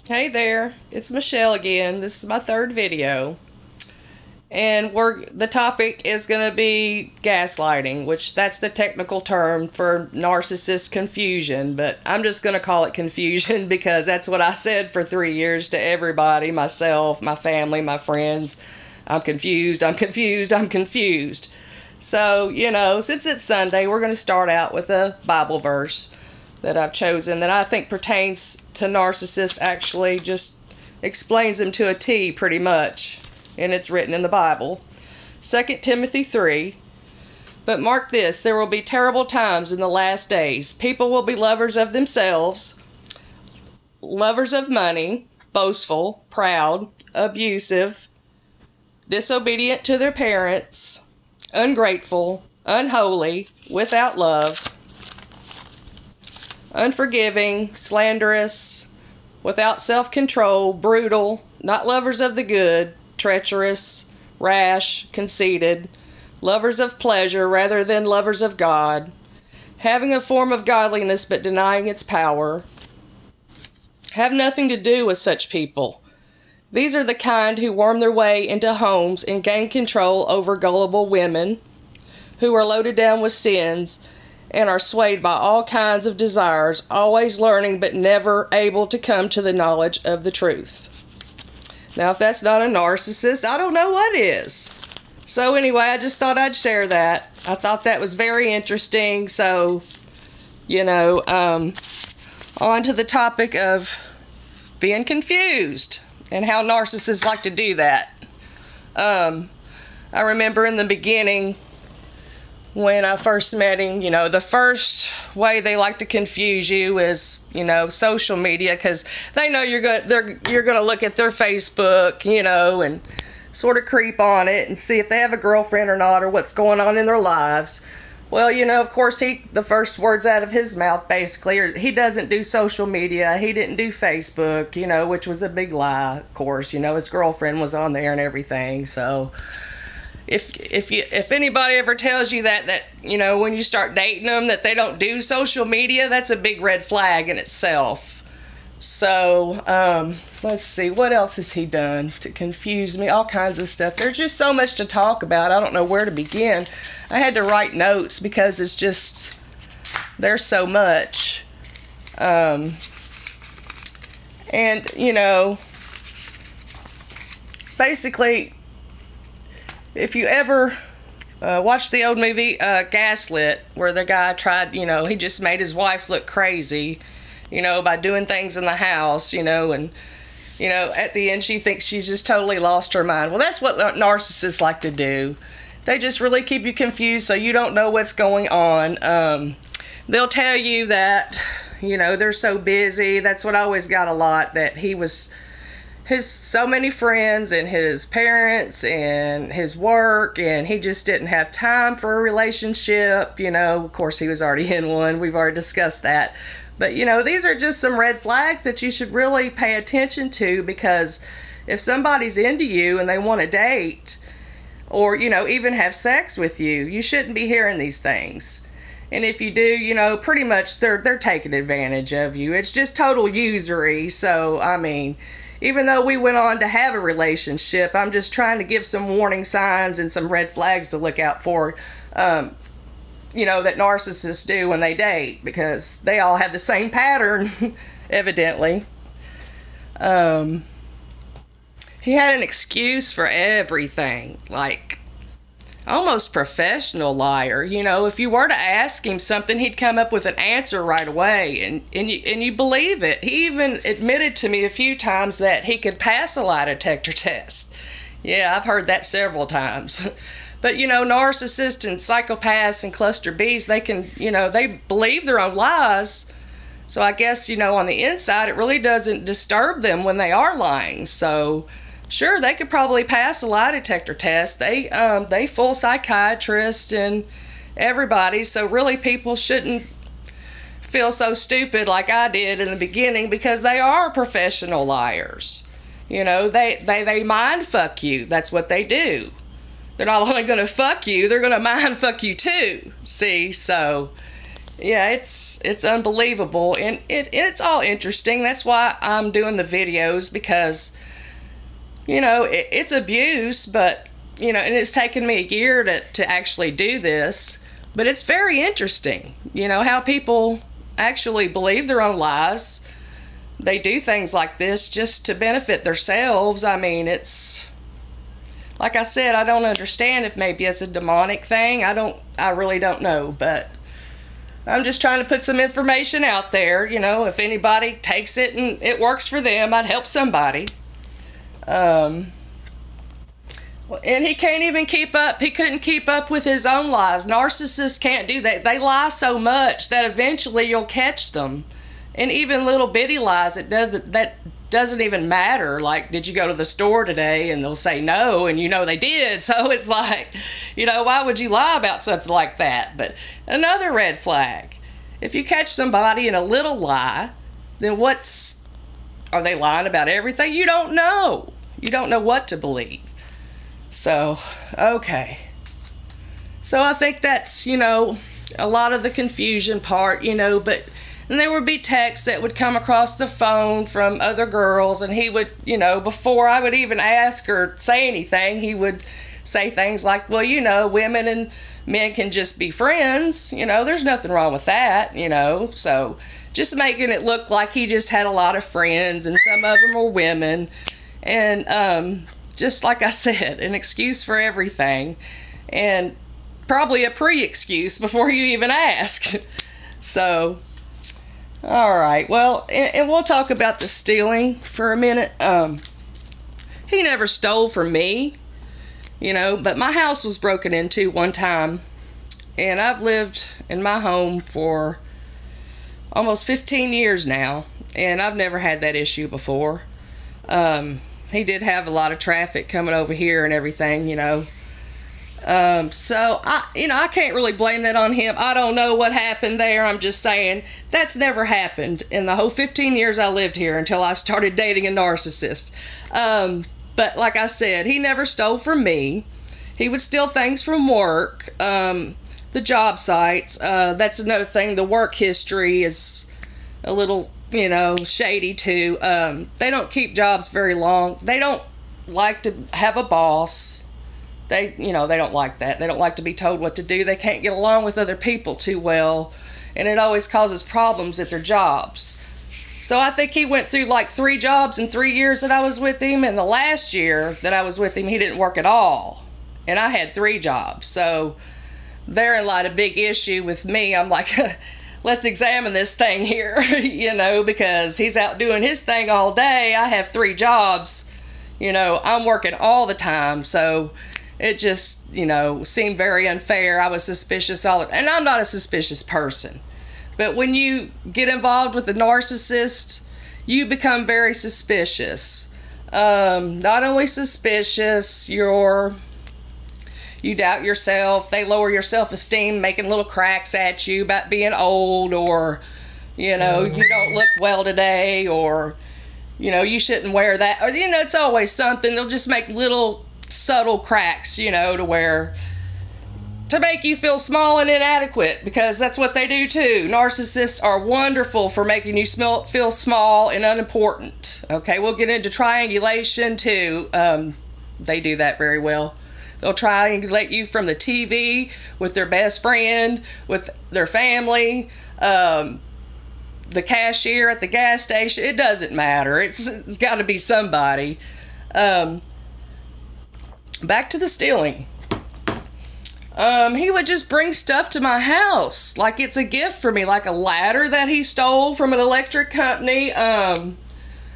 Hey there, it's Michelle again. This is my third video. And the topic is going to be gaslighting, which that's the technical term for narcissist confusion, but I'm just going to call it confusion because that's what I said for 3 years to everybody, myself, my family, my friends. I'm confused, I'm confused, I'm confused. So, since it's Sunday, we're going to start out with a Bible verse that I've chosen that I think pertains to narcissists, actually just explains them to a T pretty much, and it's written in the Bible. 2 Timothy 3. But mark this, there will be terrible times in the last days. People will be lovers of themselves, lovers of money, boastful, proud, abusive, disobedient to their parents, ungrateful, unholy, without love, unforgiving, slanderous, without self-control, brutal, not lovers of the good, treacherous, rash, conceited, lovers of pleasure rather than lovers of God, having a form of godliness but denying its power. Have nothing to do with such people. These are the kind who worm their way into homes and gain control over gullible women who are loaded down with sins and are swayed by all kinds of desires, always learning but never able to come to the knowledge of the truth. Now, if that's not a narcissist, I don't know what is. So anyway, I just thought I'd share that. I thought that was very interesting. So, on to the topic of being confused and how narcissists like to do that. I remember in the beginning, when I first met him, the first way they like to confuse you is, social media, because they know you're gonna look at their Facebook, and sort of creep on it and see if they have a girlfriend or not, or what's going on in their lives. Well, of course, the first words out of his mouth basically are he doesn't do social media, he didn't do Facebook, which was a big lie, of course. His girlfriend was on there and everything, so if anybody ever tells you that when you start dating them that they don't do social media, that's a big red flag in itself. So let's see, what else has he done to confuse me? All kinds of stuff. There's just so much to talk about. I don't know where to begin. I had to write notes because it's just there's so much. And basically, if you ever watch the old movie Gaslit, where the guy tried, he just made his wife look crazy, by doing things in the house, and, at the end she thinks she's just totally lost her mind. Well, that's what narcissists like to do. They just really keep you confused so you don't know what's going on. They'll tell you that, they're so busy. That's what I always got a lot, that his so many friends and his parents and his work, and he just didn't have time for a relationship. Of course he was already in one. We've already discussed that. But these are just some red flags that you should really pay attention to, because if somebody's into you and they want to date or even have sex with you, you shouldn't be hearing these things. And if you do, pretty much they're taking advantage of you. It's just total usury. So I mean, even though we went on to have a relationship, I'm just trying to give some warning signs and some red flags to look out for, that narcissists do when they date, because they all have the same pattern, evidently. He had an excuse for everything, like almost professional liar. If you were to ask him something, he'd come up with an answer right away, and you believe it. He even admitted to me a few times that he could pass a lie detector test. Yeah, I've heard that several times. But narcissists and psychopaths and cluster Bs, they can, they believe their own lies. So I guess, on the inside, it really doesn't disturb them when they are lying. So sure, they could probably pass a lie detector test. They fool psychiatrists and everybody. So really, people shouldn't feel so stupid like I did in the beginning, because they are professional liars. They mind fuck you. That's what they do. They're not only going to fuck you, they're going to mind fuck you too. See, so Yeah, it's unbelievable, and it's all interesting. That's why I'm doing the videos, because it's abuse, but and it's taken me a year to actually do this, but it's very interesting. How people actually believe their own lies. They do things like this just to benefit themselves. I mean, it's like I said, I don't understand if maybe it's a demonic thing. I really don't know, but I'm just trying to put some information out there. If anybody takes it and it works for them, I'd help somebody. And he can't even keep up. He couldn't keep up with his own lies. Narcissists can't do that. They lie so much that eventually you'll catch them. And even little bitty lies, that doesn't even matter. Like, did you go to the store today? And they'll say no, and they did. So it's like, why would you lie about something like that? But another red flag. If you catch somebody in a little lie, then are they lying about everything? You don't know. You don't know what to believe. So, okay. So I think that's, a lot of the confusion part, but and there would be texts that would come across the phone from other girls, and he would, before I would even ask or say anything, he would say things like, well, women and men can just be friends, there's nothing wrong with that, so just making it look like he just had a lot of friends, and some of them were women, and just like I said, an excuse for everything, and probably a pre-excuse before you even ask. So, all right, well, and we'll talk about the stealing for a minute. He never stole from me, but my house was broken into one time, and I've lived in my home for almost 15 years now, and I've never had that issue before. He did have a lot of traffic coming over here and everything, so I can't really blame that on him. I don't know what happened there. I'm just saying that's never happened in the whole 15 years I lived here until I started dating a narcissist. But like I said, he never stole from me. He would steal things from work, the job sites. That's another thing. The work history is a little, shady too. They don't keep jobs very long. They don't like to have a boss. They don't like that. They don't like to be told what to do. They can't get along with other people too well, and it always causes problems at their jobs. So I think he went through like 3 jobs in 3 years that I was with him, and the last year that I was with him, he didn't work at all, and I had 3 jobs. So therein lied a big issue with me. I'm like, let's examine this thing here, because he's out doing his thing all day. I have 3 jobs. I'm working all the time, so it just, seemed very unfair. I was suspicious and I'm not a suspicious person. But when you get involved with a narcissist, you become very suspicious. Not only suspicious, you doubt yourself. They lower your self-esteem, making little cracks at you about being old, or, you don't look well today, or, you shouldn't wear that. Or, it's always something. They'll just make little subtle cracks, to make you feel small and inadequate, because that's what they do too. Narcissists are wonderful for making you feel small and unimportant. Okay, we'll get into triangulation too. They do that very well. They'll triangulate you from the TV, with their best friend, with their family, the cashier at the gas station. It doesn't matter. It's got to be somebody. Back to the stealing. He would just bring stuff to my house like it's a gift for me, like a ladder that he stole from an electric company,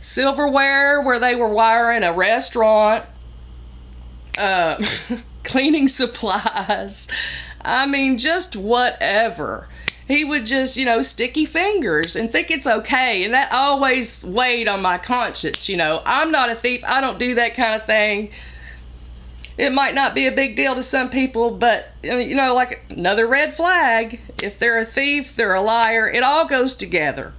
silverware where they were wiring a restaurant, cleaning supplies. I mean, just whatever. He would just, sticky fingers and think it's okay. And that always weighed on my conscience. I'm not a thief. I don't do that kind of thing. It might not be a big deal to some people, but, like another red flag. If they're a thief, they're a liar. It all goes together.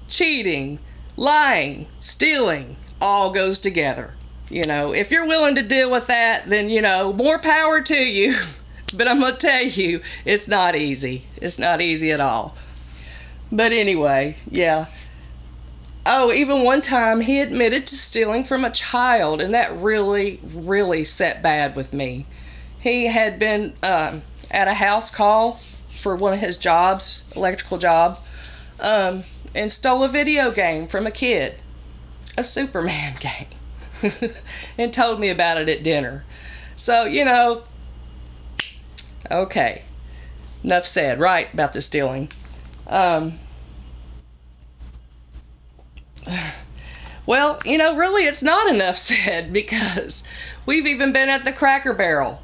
Cheating, lying, stealing, all goes together. If you're willing to deal with that, then, more power to you. But I'm going to tell you, it's not easy. It's not easy at all. But anyway, yeah. Oh, even one time he admitted to stealing from a child, and that really, really set bad with me. He had been at a house call for one of his jobs, electrical job, and stole a video game from a kid, a Superman game, and told me about it at dinner. So, you know, okay, enough said, right, about the stealing. Well, you know, really it's not enough said, because we've even been at the Cracker Barrel.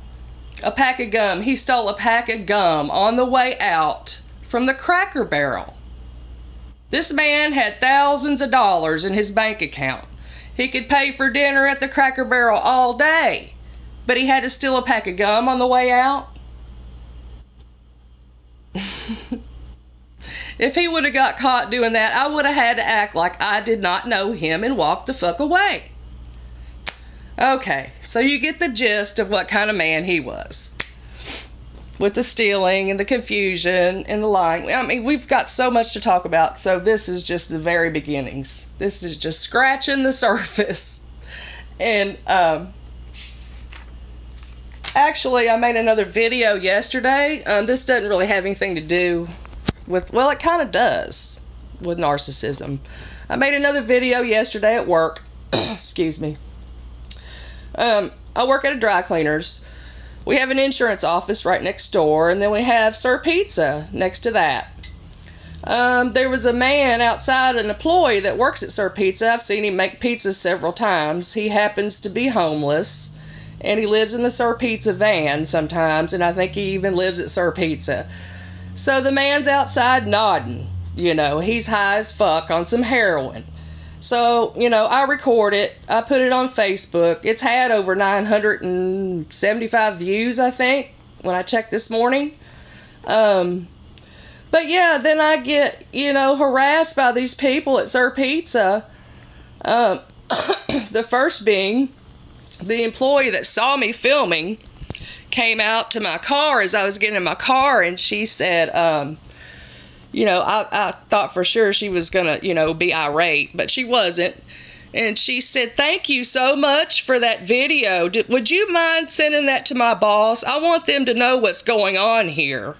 A pack of gum. He stole a pack of gum on the way out from the Cracker Barrel. This man had thousands of dollars in his bank account. He could pay for dinner at the Cracker Barrel all day, but he had to steal a pack of gum on the way out. If he would have got caught doing that, I would have had to act like I did not know him and walk the fuck away. Okay, so you get the gist of what kind of man he was. With the stealing and the confusion and the lying. I mean, we've got so much to talk about, so this is just the very beginnings. This is just scratching the surface. And, actually, I made another video yesterday. This doesn't really have anything to do with, well, it kind of does, with narcissism. I made another video yesterday at work. Excuse me. I work at a dry cleaner's. We have an insurance office right next door, and then we have Sir Pizza next to that. There was a man outside, an employee that works at Sir Pizza. I've seen him make pizzas several times. He happens to be homeless, and he lives in the Sir Pizza van sometimes, and I think he even lives at Sir Pizza. So the man's outside nodding. You know, he's high as fuck on some heroin. So, you know, I record it. I put it on Facebook. It's had over 975 views, I think, when I checked this morning. But yeah, then I get, you know, harassed by these people at Sir Pizza. The first being the employee that saw me filming came out to my car as I was getting in my car, and she said, you know, I thought for sure she was gonna, you know, be irate, but she wasn't. And she said, "Thank you so much for that video. Would you mind sending that to my boss? I want them to know what's going on here."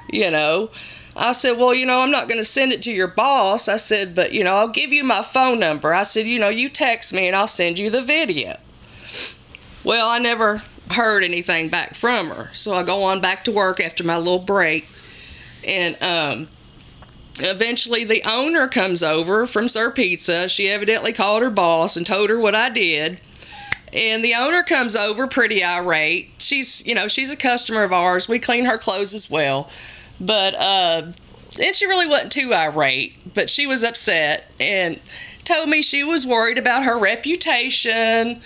You know, I said, "Well, you know, I'm not going to send it to your boss." I said, "But, you know, I'll give you my phone number." I said, "You know, you text me and I'll send you the video." Well, I never heard anything back from her. So I go on back to work after my little break. And, eventually the owner comes over from Sir Pizza. She evidently called her boss and told her what I did. And the owner comes over pretty irate. She's, you know, she's a customer of ours. We clean her clothes as well. But, and she really wasn't too irate, but she was upset and told me she was worried about her reputation,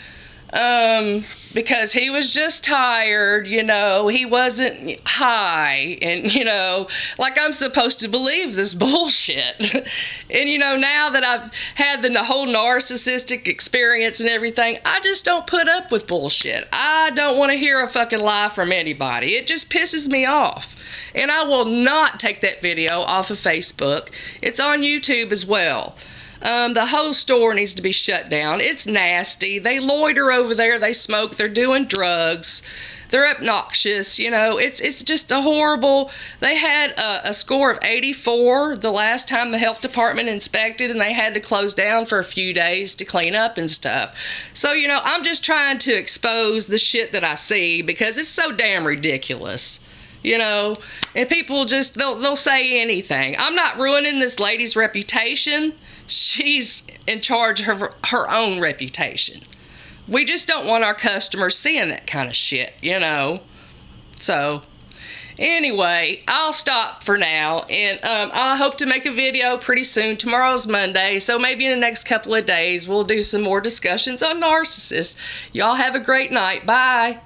because he was just tired, you know, he wasn't high, and, you know, like I'm supposed to believe this bullshit. And, you know, now that I've had the whole narcissistic experience and everything, I just don't put up with bullshit. I don't want to hear a fucking lie from anybody. It just pisses me off. And I will not take that video off of Facebook. It's on YouTube as well. The whole store needs to be shut down. It's nasty. They loiter over there. They smoke. They're doing drugs. They're obnoxious. You know, it's just a horrible... They had a score of 84 the last time the health department inspected, and they had to close down for a few days to clean up and stuff. So, you know, I'm just trying to expose the shit that I see because it's so damn ridiculous. You know, and people just, they'll say anything. I'm not ruining this lady's reputation. She's in charge of her own reputation. We just don't want our customers seeing that kind of shit, you know. So, anyway, I'll stop for now. And I hope to make a video pretty soon. Tomorrow's Monday, so maybe in the next couple of days we'll do some more discussions on narcissists. Y'all have a great night. Bye.